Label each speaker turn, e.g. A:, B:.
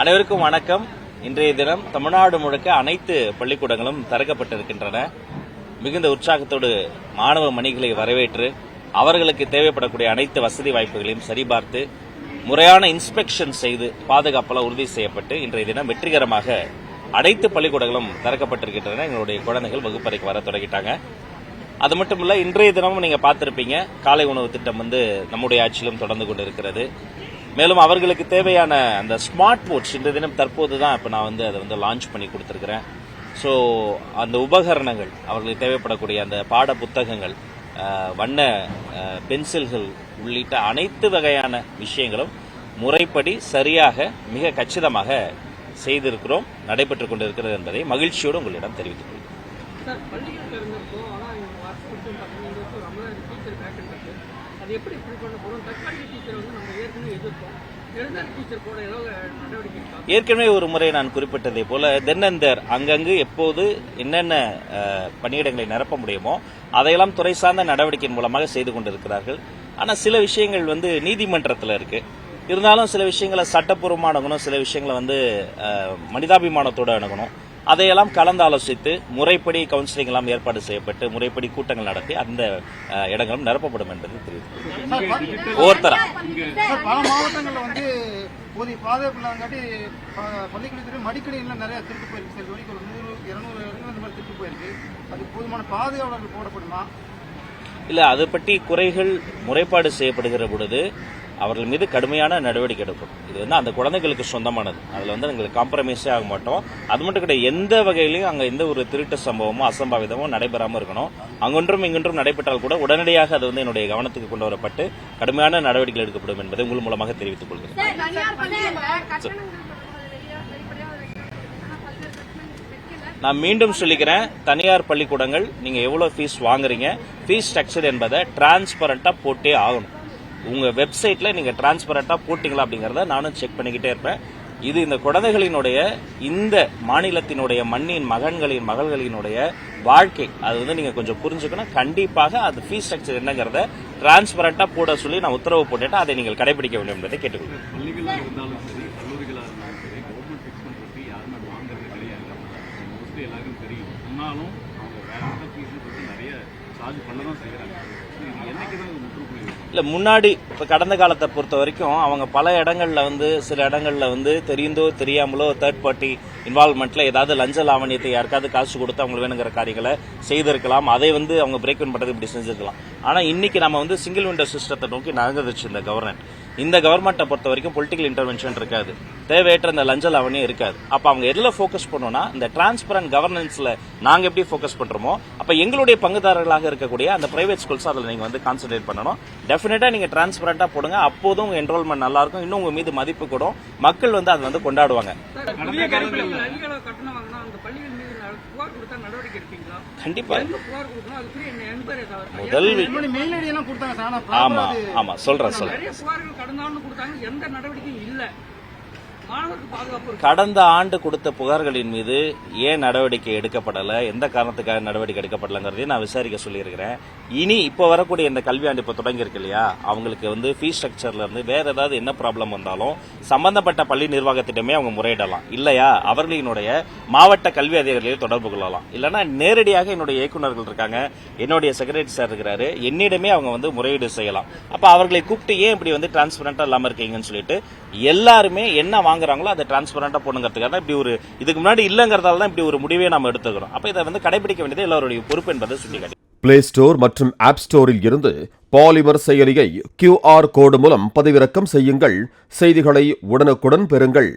A: அனைவருக்கும் வணக்கம். இன்றைய தினம் தமிழ்நாடு முழுக்க அனைத்து பள்ளிக்கூடங்களும் திறக்கப்பட்டிருக்கின்றன. மிகுந்த உற்சாகத்தோடு மாணவ மணிகளை வரவேற்று அவர்களுக்கு தேவைப்படக்கூடிய அனைத்து வசதி வாய்ப்புகளையும் சரிபார்த்து முறையான இன்ஸ்பெக்ஷன் செய்து பாதுகாப்பெல்லாம் உறுதி செய்யப்பட்டு இன்றைய தினம் வெற்றிகரமாக அனைத்து பள்ளிக்கூடங்களும் திறக்கப்பட்டிருக்கின்றன. எங்களுடைய குழந்தைகள் வகுப்பறைக்கு வர தொடங்கிட்டாங்க. அது மட்டும் இல்ல, இன்றைய தினமும் நீங்க பார்த்திருப்பீங்க, காலை உணவு திட்டம் நம்முடைய ஆட்சியிலும் தொடர்ந்து கொண்டிருக்கிறது. மேலும் அவர்களுக்கு தேவையான அந்த ஸ்மார்ட் போர்ட்ஸ் இன்றைய தினம் தற்போதுதான் இப்ப நான் அதை லான்ச் பண்ணி கொடுத்திருக்கிறேன். ஸோ அந்த உபகரணங்கள், அவர்களுக்கு தேவைப்படக்கூடிய அந்த பாட புத்தகங்கள், வண்ண பென்சில்கள் உள்ளிட்ட அனைத்து வகையான விஷயங்களும் முறைப்படி சரியாக மிக கச்சிதமாக செய்திருக்கிறோம், நடைபெற்றுக் கொண்டிருக்கிறது என்பதை மகிழ்ச்சியோடு உங்களிடம் தெரிவித்துக் கொள்கிறேன். ஏற்கனவே ஒரு முறை நான் குறிப்பிட்டதை போல தென்னந்தர் அங்கங்கு எப்போது என்னென்ன பணியிடங்களை நிரப்ப முடியுமோ அதையெல்லாம் துறை சார்ந்த நடவடிக்கையின் மூலமாக செய்து கொண்டிருக்கிறார்கள். ஆனால் சில விஷயங்கள் நீதிமன்றத்தில் இருக்கு. இருந்தாலும் சில விஷயங்களை சட்டப்பூர்வமாக அணுகணும், சில விஷயங்களை மனிதாபிமானத்தோடு அணுகணும். அதையெல்லாம் கலந்து ஆலோசித்து முறைப்படி கவுன்சிலிங் எல்லாம் ஏற்பாடு செய்யப்பட்டு முறைப்படி கூட்டங்கள் நடத்தி அந்த இடங்களும் நிரப்பப்படும் என்பது தெரிவித்து ஒவ்வொருத்தரா
B: பல மாவட்டங்களில் போதிய பாதுகாப்பு இல்லாதங்காட்டி பள்ளிக்கூடத்தில் மடிக்கணிகள் நிறைய திருட்டு போயிருக்கு. சில வரைக்கும் ஒரு 100-200 இடங்கள் இந்த மாதிரி திருட்டு போயிருக்கு. அது போதுமான பாதுகாவலர்கள் போடப்படுமா?
A: இல்ல, அதை பற்றி குறைகள் முறைப்பாடு செய்யப்படுகிற பொழுது அவர்கள் மீது கடுமையான நடவடிக்கை எடுக்கும். இது அந்த குழந்தைகளுக்கு சொந்தமானது. அதுல எங்களுக்கு காம்ப்ரமைஸே ஆக மாட்டோம். அது மட்டும் கிடையாது, எந்த வகையிலையும் அங்க எந்த ஒரு திருட்டு சம்பவமோ அசம்பாவிதமோ நடைபெறாம இருக்கணும். அங்கொன்றும் இங்கொன்றும் நடைபெற்றால் கூட உடனடியாக அது என்னுடைய கவனத்துக்கு கொண்டு வரப்பட்டு கடுமையான நடவடிக்கைகள் எடுக்கப்படும் என்பதை உங்கள் மூலமாக தெரிவித்துக் கொள்கிறேன். நான் மீண்டும் சொல்லிக்கிறேன், தனியார் பள்ளிக்கூடங்கள் நீங்க எவ்வளவு ஃபீஸ் வாங்குறீங்க, ஃபீஸ் ஸ்ட்ரக்சர் என்பதை டிரான்ஸ்பரண்டா போட்டே ஆகணும். உங்க வெப்சைட்ல நீங்க டிரான்ஸ்பரண்டா போட்டீங்களா அப்படிங்கறத நானும் செக் பண்ணிக்கிட்டே இருப்பேன். இது இந்த குழந்தைகளினுடைய, இந்த மாநிலத்தினுடைய மண்ணின் மகன்களின் மகள்களினுடைய வாழ்க்கை. அது நீங்க கொஞ்சம் புரிஞ்சுக்கணும். கண்டிப்பாக அது ஃபீஸ் ஸ்ட்ரக்சர் என்னங்கறத டிரான்ஸ்பரண்டா போட சொல்லி நான் உத்தரவு போட்டுட்டு அதை நீங்கள் கடைபிடிக்க வேண்டும் என்பதை கேட்டுக்கொள்கிறேன். இல்ல, முன்னாடி இப்ப கடந்த காலத்தை பொறுத்த வரைக்கும் அவங்க பல இடங்கள்ல சில இடங்கள்ல தெரிந்தோ தெரியாமலோ தேர்ட் பார்ட்டி இன்வால்வ்மெண்ட்ல ஏதாவது லஞ்ச லாவணியத்தை யாருக்காவது காசு கொடுத்து அவங்களுக்கு வேணுங்கிற காரியங்களை செய்திருக்கலாம். அதை அவங்க பிரேக் பண்றது இப்படி செஞ்சிருக்கலாம். ஆனா இன்னைக்கு நம்ம சிங்கிள் விண்டோ சிஸ்டத்தை நோக்கி நகர்ந்துச்சு இந்த கவர்மெண்ட். இந்த கவர்மெண்ட்டை பொறுத்த வரைக்கும் பொலிட்டிக்கல் இன்டர்வென்ஷன் இருக்காது, தேவையற்ற இந்த லஞ்ச லாவணியம் இருக்காது. அப்ப அவங்க எதுல போக்கஸ் பண்ணோம்னா இந்த டிரான்ஸ்பரண்ட் கவர்னன்ஸ்ல நாங்க எப்படி போக்கஸ் பண்றோமோ அப்ப எங்களுடைய பங்குதாரர்களாக இருக்கக்கூடிய அந்த பிரைவேட் ஸ்கூல்ஸ் அதுல நீங்க கான்சென்ட்ரேட் பண்ணணும். டெஃபினட்டா நீங்க டிரான்ஸ்பரண்டா போடுங்க. அப்போதும் உங்க என்ரோல்மெண்ட் நல்லா இருக்கும், இன்னும் உங்க மீது மதிப்பு கூடும், மக்கள் அது கொண்டாடுவாங்க. கண்டிப்பா ஆமா ஆமா சொல்றேன். கடந்த ஆண்டு கொடுத்த புகார்களின் மீது ஏன் நடவடிக்கை எடுக்கப்படல, எந்த காரணத்துக்காக நடவடிக்கை எடுக்கப்படலங்கிறதையும் நான் விசாரிக்க சொல்லியிருக்கிறேன். இனி இப்ப வரக்கூடிய இந்த கல்வியாண்டு இப்ப தொடங்கி இருக்கு இல்லையா, அவங்களுக்கு ஃபீஸ் ஸ்ட்ரக்சர்ல வேற ஏதாவது என்ன ப்ராப்ளம் வந்தாலும் சம்பந்தப்பட்ட பள்ளி நிர்வாகத்திடமே அவங்க முறையிடலாம். இல்லையா அவர்களினுடைய மாவட்ட கல்வி அதிகாரிகளை தொடர்பு கொள்ளலாம். இல்லைன்னா நேரடியாக என்னுடைய இயக்குநர்கள் இருக்காங்க, என்னுடைய செக்ரட்டரி சார் இருக்கிறாரு, என்னிடமே அவங்க முறையீடு செய்யலாம். அப்ப அவர்களை கூப்பிட்டு ஏன் இப்படி டிரான்ஸ்பரண்டா இல்லாம இருக்கீங்கன்னு சொல்லிட்டு எல்லாருமே என்ன வாங்குறாங்களோ அதை டிரான்ஸ்பரண்டா போடுங்கிறதுக்காக இப்படி இதுக்கு முன்னாடி இல்லங்கிறதால தான் இப்படி ஒரு முடிவே நாம எடுத்துக்கிறோம். அப்ப இதை கடைபிடிக்க வேண்டியது எல்லாருடைய பொறுப்பு என்பதை சுட்டிக்காட்டி
C: பிளே ஸ்டோர் மற்றும் ஆப் ஸ்டோரில் இருந்து பாலிமர் செயலியை QR கோடு மூலம் பதிவிறக்கம் செய்யுங்கள். செய்திகளை உடனுக்குடன் பெறுங்கள்.